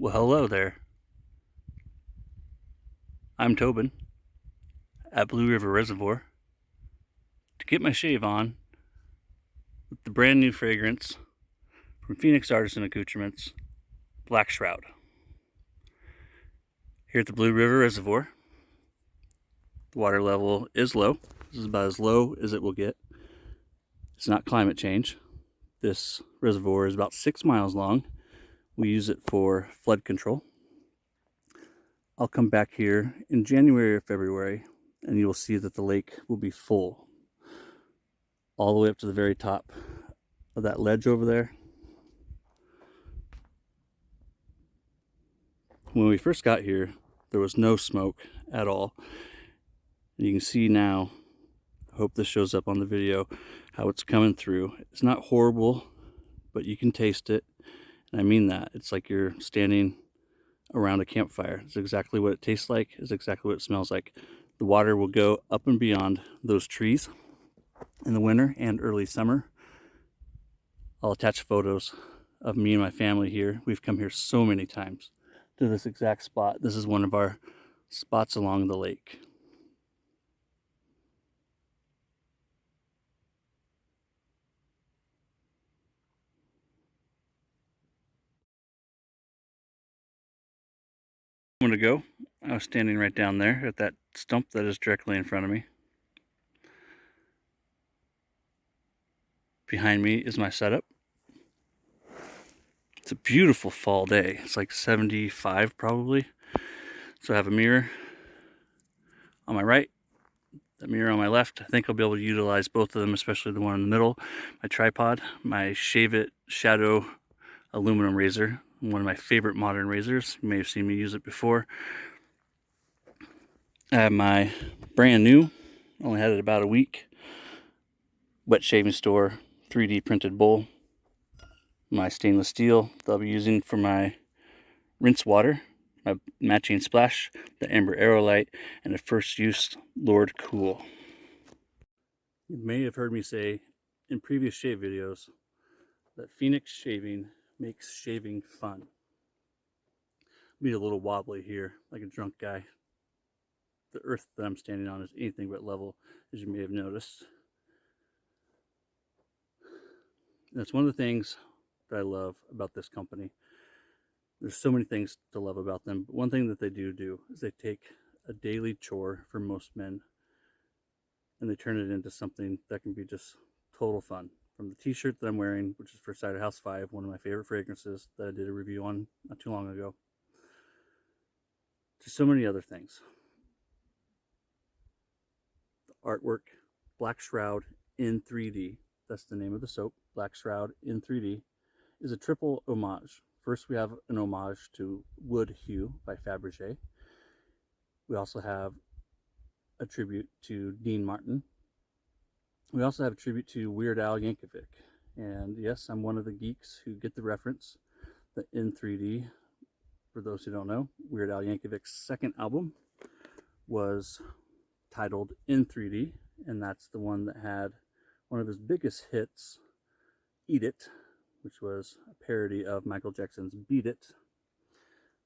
Well, hello there. I'm Tobin at Blue River Reservoir to get my shave on with the brand new fragrance from Phoenix Artisan Accoutrements, Black Shroud. Here at the Blue River Reservoir, the water level is low. This is about as low as it will get. It's not climate change. This reservoir is about 6 miles long. We use it for flood control. I'll come back here in January or February and you will see that the lake will be full all the way up to the very top of that ledge over there. When we first got here, there was no smoke at all. And you can see now, I hope this shows up on the video, how it's coming through. It's not horrible, but you can taste it. And I mean that. It's like you're standing around a campfire. It's exactly what it tastes like. It's exactly what it smells like. The water will go up and beyond those trees in the winter and early summer. I'll attach photos of me and my family here. We've come here so many times to this exact spot. This is one of our spots along the lake. A moment ago, I was standing right down there at that stump that is directly in front of me. Behind me is my setup. It's a beautiful fall day. It's like 75 probably. So I have a mirror on my right, the mirror on my left. I think I'll be able to utilize both of them, especially the one in the middle. My tripod, my Shave It Shadow aluminum razor, one of my favorite modern razors. You may have seen me use it before. I have my brand new, only had it about a week, Wetshaving Store 3D printed bowl. My stainless steel that I'll be using for my rinse water, my matching splash, the Amber Aerolite, and the first use Lord Cool. You may have heard me say in previous shave videos that Phoenix Shaving makes shaving fun. Be a little wobbly here, like a drunk guy. The earth that I'm standing on is anything but level, as you may have noticed. That's one of the things that I love about this company. There's so many things to love about them, but one thing that they do is they take a daily chore for most men and they turn it into something that can be just total fun. From the t-shirt that I'm wearing, which is for Cider House 5, one of my favorite fragrances that I did a review on not too long ago, to so many other things. The artwork, Black Shroud in 3D, that's the name of the soap, Black Shroud in 3D, is a triple homage. First, we have an homage to Woodhue by Faberge. We also have a tribute to Dean Martin. We also have a tribute to Weird Al Yankovic. And yes, I'm one of the geeks who get the reference. The in 3D, for those who don't know, Weird Al Yankovic's second album was titled In 3D, and that's the one that had one of his biggest hits, Eat It, which was a parody of Michael Jackson's Beat It.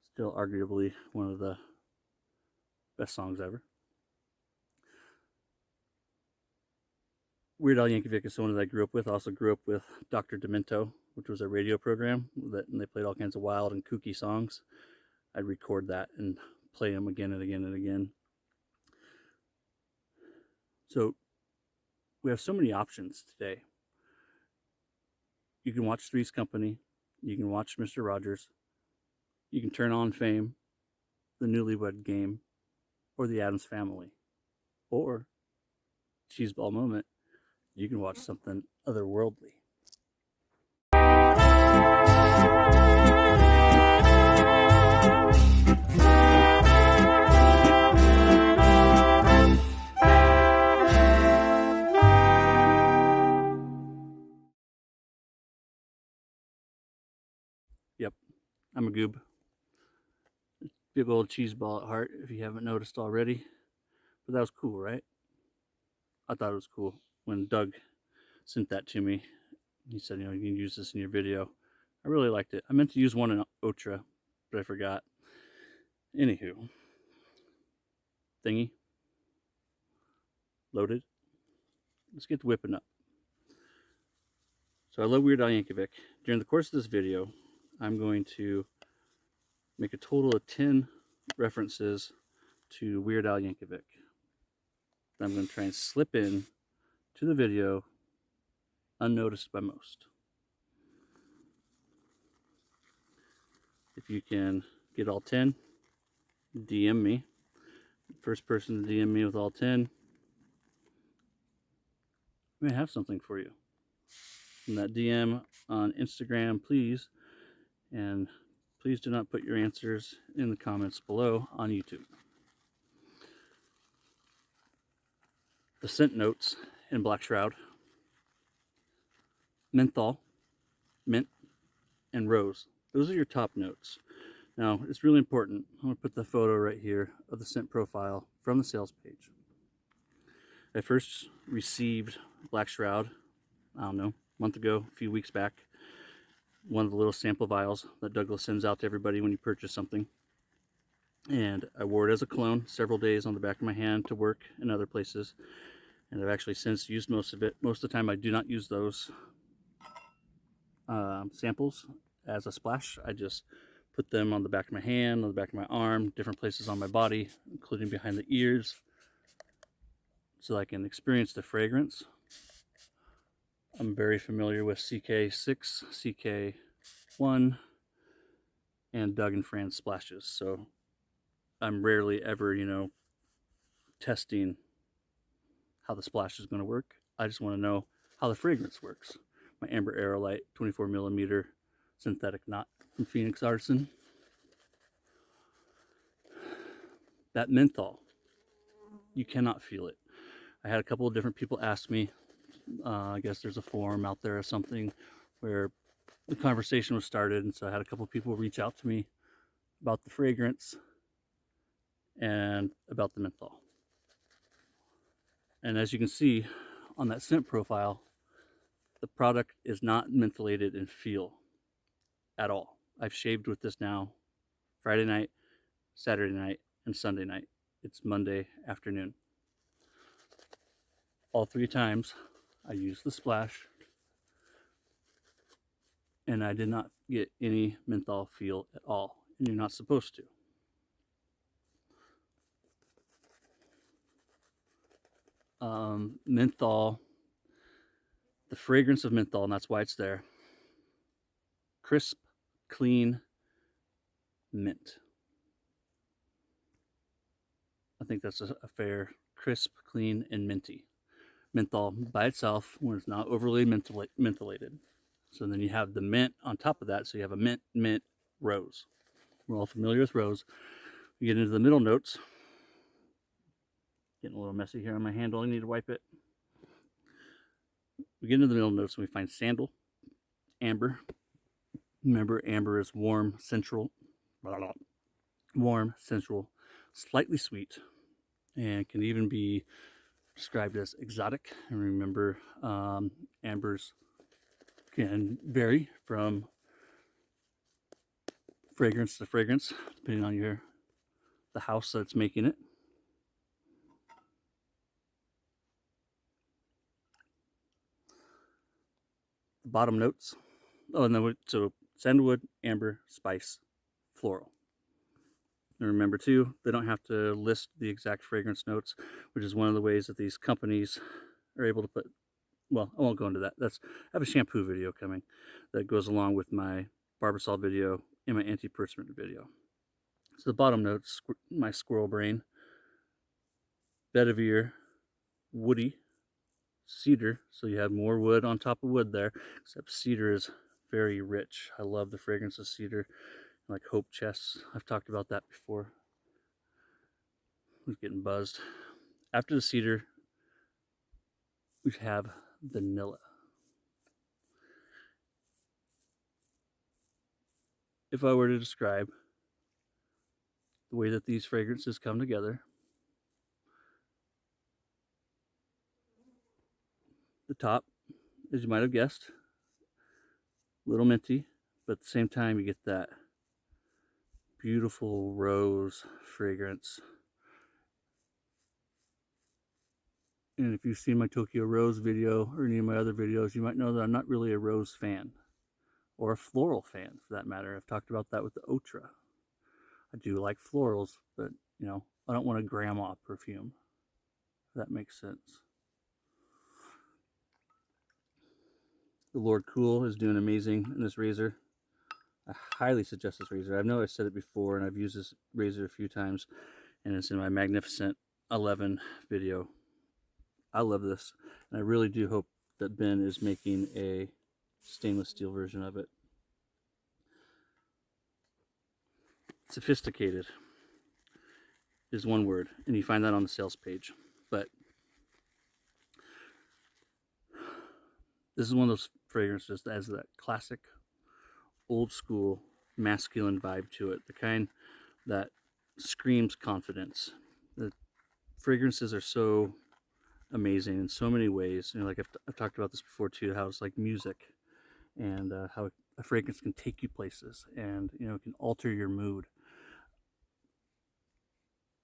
Still arguably one of the best songs ever. Weird Al Yankovic is someone that I grew up with. I also grew up with Dr. Demento, which was a radio program and they played all kinds of wild and kooky songs. I'd record that and play them again and again and again. So we have so many options today. You can watch Three's Company, you can watch Mr. Rogers, you can turn on Fame, The Newlywed Game, or The Addams Family, or Cheeseball Moment. You can watch something otherworldly. Yep, I'm a goob. Big old cheese ball at heart, if you haven't noticed already. But that was cool, right? I thought it was cool when Doug sent that to me. He said, you can use this in your video. I really liked it. I meant to use one in Otra, but I forgot. Anywho, thingy loaded. Let's get to whipping up. So I love Weird Al Yankovic. During the course of this video, I'm going to make a total of 10 references to Weird Al Yankovic. I'm going to try and slip in to the video unnoticed by most. If you can get all 10, DM me. First person to DM me with all 10, I may have something for you. In that DM on Instagram, please. And please do not put your answers in the comments below on YouTube. The scent notes in Black Shroud: menthol, mint, and rose. Those are your top notes. Now, it's really important. I'm going to put the photo right here of the scent profile from the sales page. I first received Black Shroud, I don't know, a month ago, a few weeks back. One of the little sample vials that Douglas sends out to everybody when you purchase something. And I wore it as a cologne several days on the back of my hand to work and other places. And I've actually since used most of it. Most of the time I do not use those samples as a splash. I just put them on the back of my hand, on the back of my arm, different places on my body, including behind the ears, so I can experience the fragrance. I'm very familiar with CK6, CK1, and Doug and Fran splashes, so I'm rarely ever, testing how the splash is going to work. I just want to know how the fragrance works. My Amber Aerolite 24mm synthetic knot from Phoenix Artisan. That menthol, you cannot feel it. I had a couple of different people ask me, I guess there's a forum out there or something where the conversation was started, and so I had a couple of people reach out to me about the fragrance and about the menthol. And as you can see on that scent profile, the product is not mentholated in feel at all. I've shaved with this now Friday night, Saturday night, and Sunday night. It's Monday afternoon. All 3 times I used the splash, and I did not get any menthol feel at all, and you're not supposed to. Menthol, the fragrance of menthol, and that's why it's there. Crisp, clean, mint. I think that's a fair, crisp, clean, and minty. Menthol by itself, when it's not overly mentholated. So then you have the mint on top of that, so you have a mint, mint, rose. We're all familiar with rose. We get into the middle notes. Getting a little messy here on my handle. I need to wipe it. We get into the middle notes and we find sandal, amber. Remember, amber is warm, sensual, slightly sweet, and can even be described as exotic. And remember, ambers can vary from fragrance to fragrance, depending on the house that's making it. The bottom notes. Oh, and then so sandalwood, amber, spice, floral. And remember too, they don't have to list the exact fragrance notes, which is one of the ways that these companies are able to put, well, I won't go into that. I have a shampoo video coming that goes along with my Barbasol video and my antiperspirant video. So the bottom notes, my squirrel brain, vetiver, woody, cedar, so you have more wood on top of wood there, except cedar is very rich. I love the fragrance of cedar, like hope chests. I've talked about that before. I was getting buzzed. After the cedar, we have vanilla. If I were to describe the way that these fragrances come together, the top, as you might have guessed, a little minty, but at the same time you get that beautiful rose fragrance. And if you've seen my Tokyo Rose video or any of my other videos, you might know that I'm not really a rose fan, or a floral fan for that matter. I've talked about that with the Otra. I do like florals, but you know, I don't want a grandma perfume, if that makes sense. The Lord Cool is doing amazing in this razor. I highly suggest this razor. I know I've said it before, and I've used this razor a few times, and it's in my Magnificent 11 video. I love this, and I really do hope that Ben is making a stainless steel version of it. Sophisticated is one word, and you find that on the sales page. But this is one of those fragrances that has that classic, old school, masculine vibe to it. The kind that screams confidence. The fragrances are so amazing in so many ways. You know, like I've talked about this before too, how it's like music, and how a fragrance can take you places, and you know, it can alter your mood.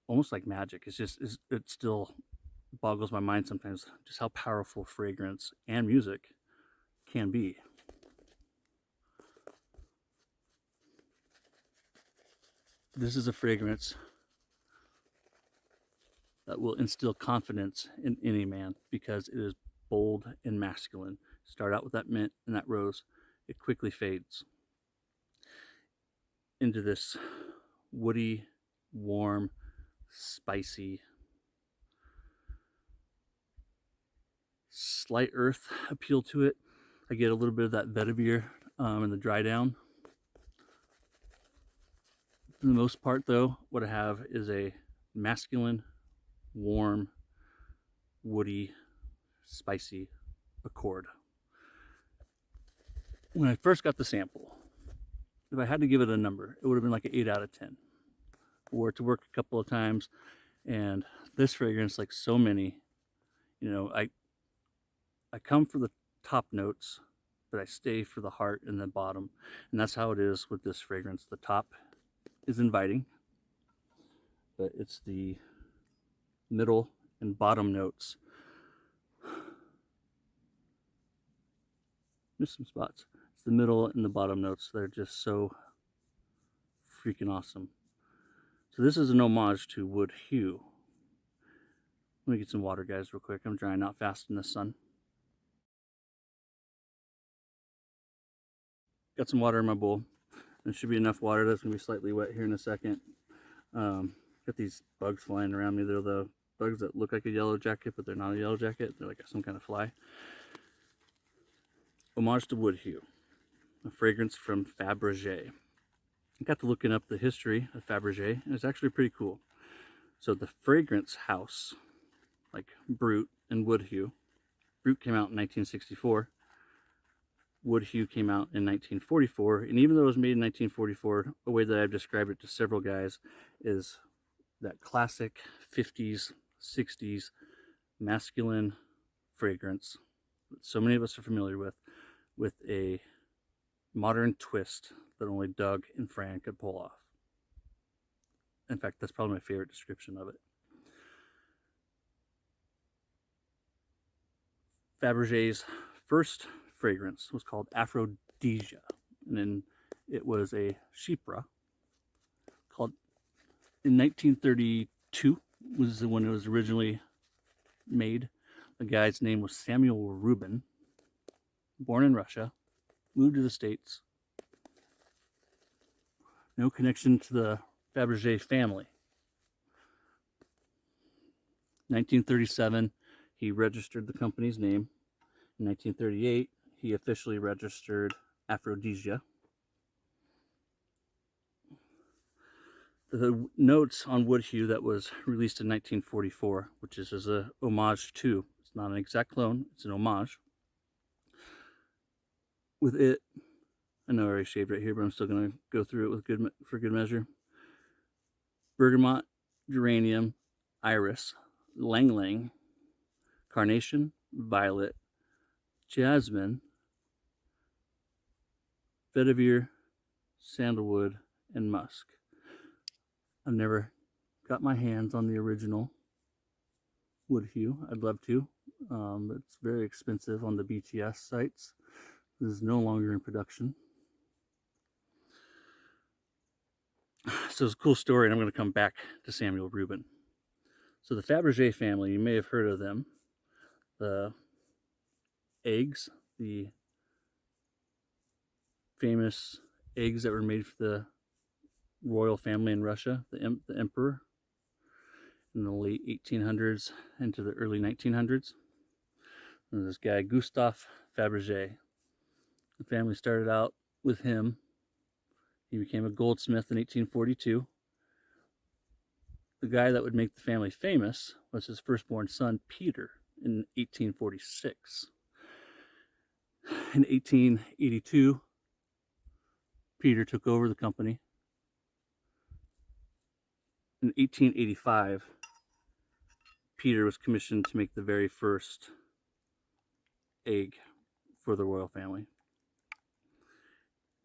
Almost like magic. It still boggles my mind sometimes just how powerful fragrance and music can be. This is a fragrance that will instill confidence in any man because it is bold and masculine. Start out with that mint and that rose. It quickly fades into this woody, warm, spicy, slight earth appeal to it. I get a little bit of that vetiver in the dry down. For the most part though, what I have is a masculine, warm, woody, spicy accord. When I first got the sample, if I had to give it a number, it would have been like an 8 out of 10. Wore it to work a couple of times, and this fragrance, like so many, you know, I come for the top notes, but I stay for the heart and the bottom. And that's how it is with this fragrance. The top is inviting, but it's the middle and bottom notes. Missed some spots. It's the middle and the bottom notes. They're just so freaking awesome. So this is an homage to Woodhue. Let me get some water, guys, real quick. I'm drying out fast in the sun. Got some water in my bowl. There should be enough water. That's going to be slightly wet here in a second. Got these bugs flying around me. They're the bugs that look like a yellow jacket, but they're not a yellow jacket. They're like some kind of fly. Homage to Woodhue, a fragrance from Faberge. I got to looking up the history of Faberge, and it's actually pretty cool. So the fragrance house, like Brut and Woodhue, Brut came out in 1964. Woodhue came out in 1944, and even though it was made in 1944, a way that I've described it to several guys is that classic 50s, 60s masculine fragrance that so many of us are familiar with a modern twist that only Doug and Fran could pull off. In fact, that's probably my favorite description of it. Faberge's first fragrance was called Aphrodisia, and then it was a Chypre called, in 1932 was when it was originally made. The guy's name was Samuel Rubin, born in Russia, moved to the States. No connection to the Faberge family. 1937, he registered the company's name. In 1938, he officially registered Aphrodisia. The notes on Woodhue that was released in 1944, which is as a homage to, it's not an exact clone, it's an homage. With it, I know I already shaved right here, but I'm still going to go through it for good measure. Bergamot, geranium, iris, lang lang, carnation, violet, jasmine, vetiver, sandalwood, and musk. I've never got my hands on the original Woodhue. I'd love to. It's very expensive on the BTS sites. This is no longer in production. So it's a cool story, and I'm going to come back to Samuel Rubin. So the Faberge family, you may have heard of them. The eggs, the famous eggs that were made for the royal family in Russia, the emperor, in the late 1800s into the early 1900s. And this guy, Gustave Faberge. The family started out with him. He became a goldsmith in 1842. The guy that would make the family famous was his firstborn son, Peter, in 1846. In 1882, Peter took over the company. In 1885, Peter was commissioned to make the very first egg for the royal family.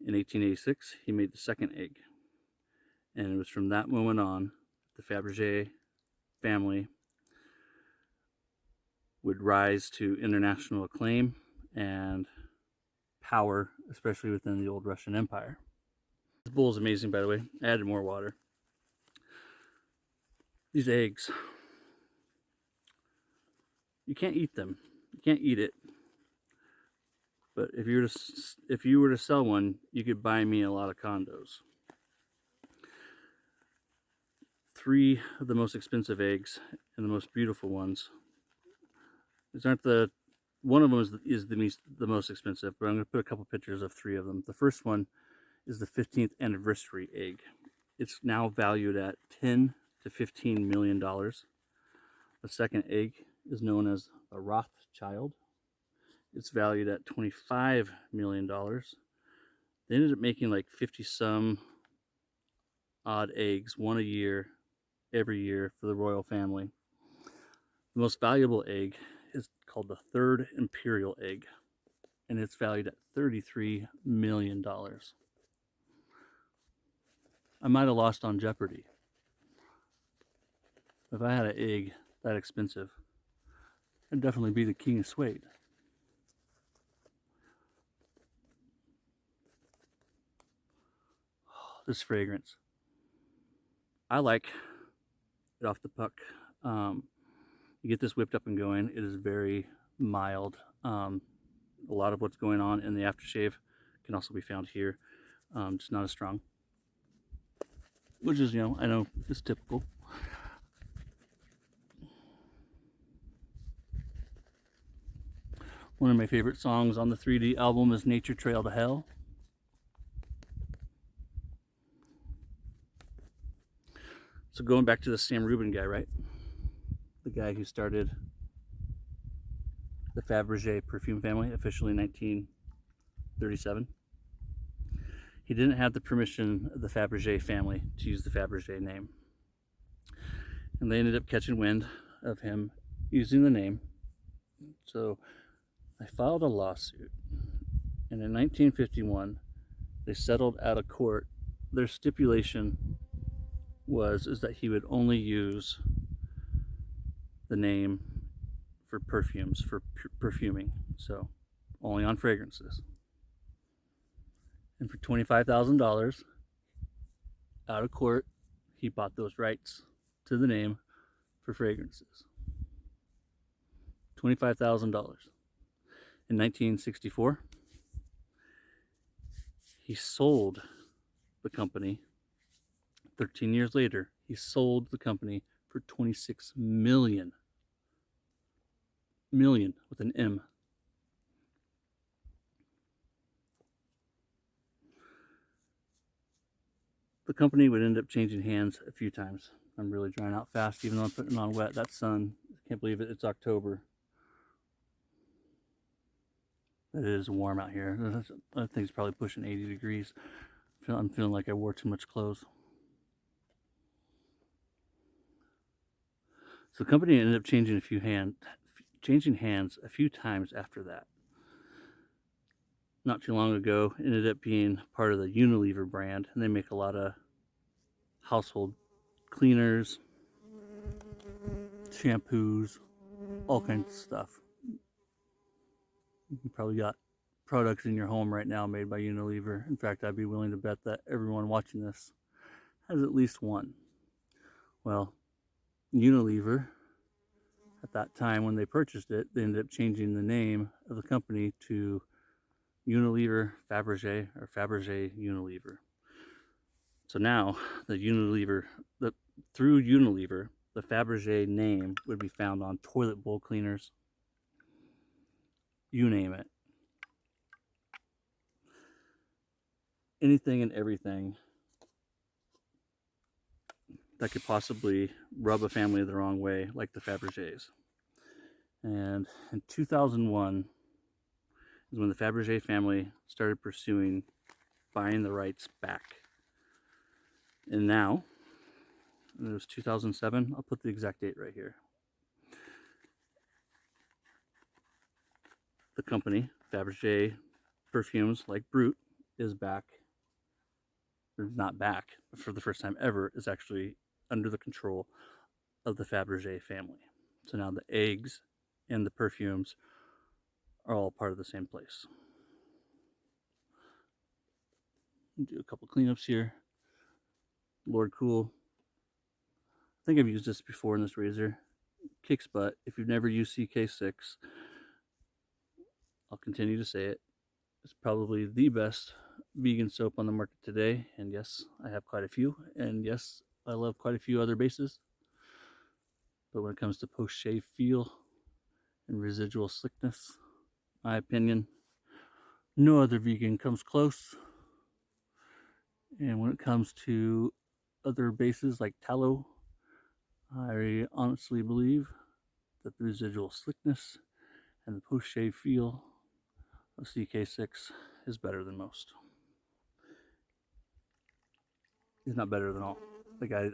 In 1886, he made the second egg. And it was from that moment on, the Faberge family would rise to international acclaim and power, especially within the old Russian Empire. This bowl is amazing, by the way. I added more water. These eggs, you can't eat them. You can't eat it. But if you were to sell one, you could buy me a lot of condos. 3 of the most expensive eggs and the most beautiful ones. These aren't the one of them is the most expensive, but I'm going to put a couple pictures of 3 of them. The first one is the 15th anniversary egg. It's now valued at $10 to $15 million. The second egg is known as a Rothschild. It's valued at $25 million. They ended up making like 50 some odd eggs, one a year, every year for the royal family. The most valuable egg is called the Third Imperial Egg, and it's valued at $33 million. I might have lost on Jeopardy. If I had an egg that expensive, I'd definitely be the king of suede. This fragrance, I like it off the puck. You get this whipped up and going. It is very mild. A lot of what's going on in the aftershave can also be found here, just not as strong, which is, I know is typical. One of my favorite songs on the 3D album is Nature Trail to Hell. So going back to the Sam Rubin guy, right? The guy who started the Faberge perfume family officially in 1937. He didn't have the permission of the Faberge family to use the Faberge name. And they ended up catching wind of him using the name. So I filed a lawsuit. And in 1951, they settled out of court. Their stipulation is that he would only use the name for perfumes, for perfuming, so only on fragrances. And for $25,000 out of court, he bought those rights to the name for fragrances. $25,000. In 1964, he sold the company. 13 years later, he sold the company for $26 million. Million with an M. The company would end up changing hands a few times. I'm really drying out fast, even though I'm putting it on wet. That sun, I can't believe it. It's October. It is warm out here. I think it's probably pushing 80 degrees. I'm feeling like I wore too much clothes. So the company ended up changing hands a few times after that. Not too long ago, it ended up being part of the Unilever brand, and they make a lot of household cleaners, shampoos, all kinds of stuff. You probably got products in your home right now made by Unilever. In fact, I'd be willing to bet that everyone watching this has at least one. Well, Unilever, at that time when they purchased it, they ended up changing the name of the company to Unilever Faberge, or Faberge Unilever. So now through Unilever, the Faberge name would be found on toilet bowl cleaners, you name it. Anything and everything that could possibly rub a family the wrong way, like the Faberges. And in 2001 is when the Faberge family started pursuing buying the rights back. And now, it was 2007, I'll put the exact date right here. The company, Faberge Perfumes like Brut, is back. Or not back, but for the first time ever, is actually under the control of the Faberge family. So now the eggs and the perfumes are all part of the same place. Do a couple cleanups here. Lord Cool. I think I've used this before in this razor. Kicks butt. If you've never used CK6, I'll continue to say it. It's probably the best vegan soap on the market today. And yes, I have quite a few. And yes, I love quite a few other bases. But when it comes to post-shave feel and residual slickness, my opinion, no other vegan comes close. And when it comes to other bases like tallow, I honestly believe that the residual slickness and the post-shave feel of CK6 is better than most. It's not better than all. Like I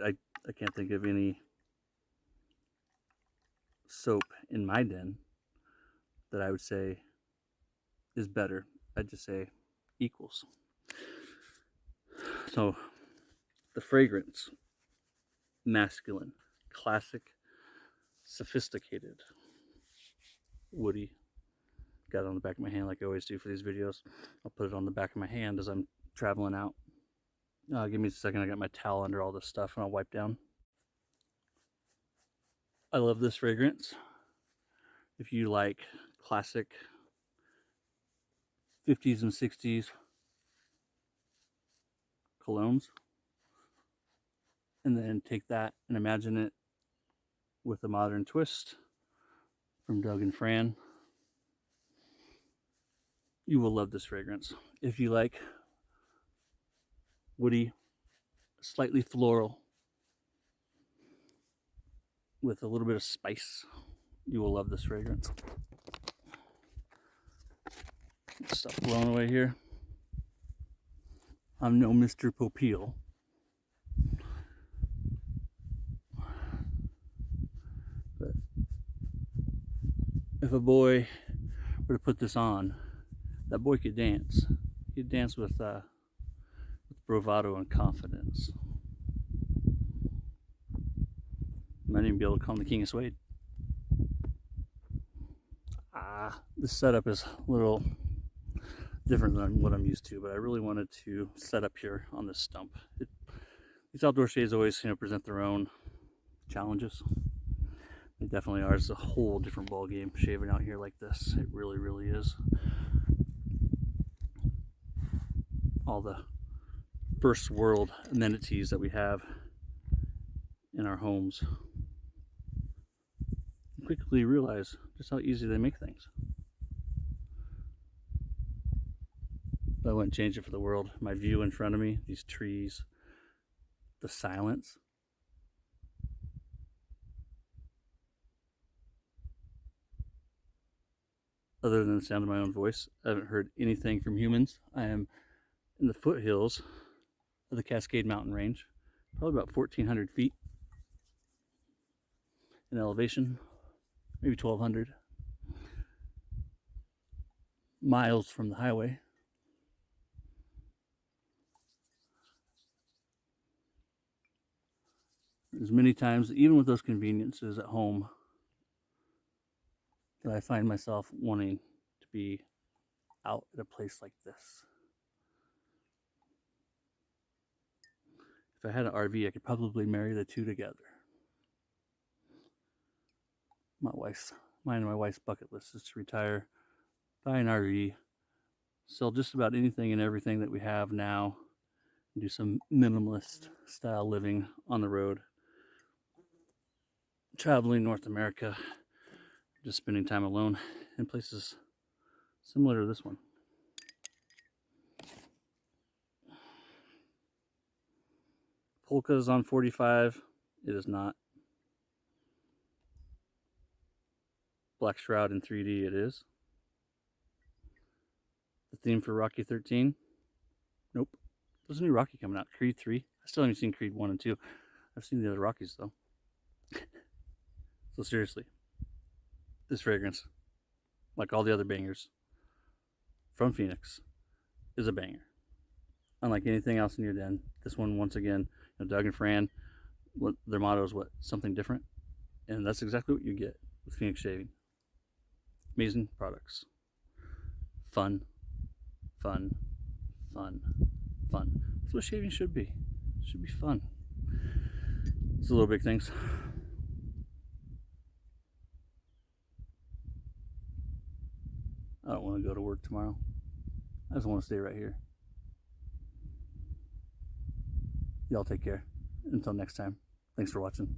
can't think of any soap in my den that I would say is better. I'd just say equals. So the fragrance, masculine, classic, sophisticated, woody. Got it on the back of my hand like I always do for these videos. I'll put it on the back of my hand as I'm traveling out. Give me a second, I got my towel under all this stuff and I'll wipe down. I love this fragrance. If you like classic 50s and 60s colognes, and then take that and imagine it with a modern twist from Doug and Fran, you will love this fragrance. If you like woody, slightly floral, with a little bit of spice, you will love this fragrance. Stuff blown away here. I'm no Mr. Popeil, but if a boy were to put this on, that boy could dance. He'd dance with bravado and confidence. You might even be able to call him the King of Suede. This setup is a little different than what I'm used to, but I really wanted to set up here on this stump. These outdoor shades always, present their own challenges. They definitely are. It's a whole different ball game shaving out here like this. It really, really is. All the first world amenities that we have in our homes. You quickly realize just how easy they make things. But I wouldn't change it for the world. My view in front of me, these trees, the silence. Other than the sound of my own voice, I haven't heard anything from humans. I am in the foothills of the Cascade Mountain Range, probably about 1,400 feet in elevation, maybe 1,200 miles from the highway. There's many times, even with those conveniences at home, that I find myself wanting to be out at a place like this. If I had an RV, I could probably marry the two together. Mine and my wife's bucket list is to retire, buy an RV, sell just about anything and everything that we have now, and do some minimalist style living on the road, traveling North America, just spending time alone in places similar to this one. Polka is on 45. It is not. Black Shroud in 3D it is. The theme for Rocky 13? Nope. There's a new Rocky coming out. Creed 3. I still haven't seen Creed 1 and 2. I've seen the other Rockies though. So seriously, this fragrance, like all the other bangers from Phoenix, is a banger. Unlike anything else in your den, this one, once again, Doug and Fran, their motto is what? Something different. And that's exactly what you get with Phoenix Shaving. Amazing products. Fun, fun, fun, fun. That's what shaving should be. It should be fun. It's the little big things. I don't want to go to work tomorrow. I just want to stay right here. Y'all take care. Until next time. Thanks for watching.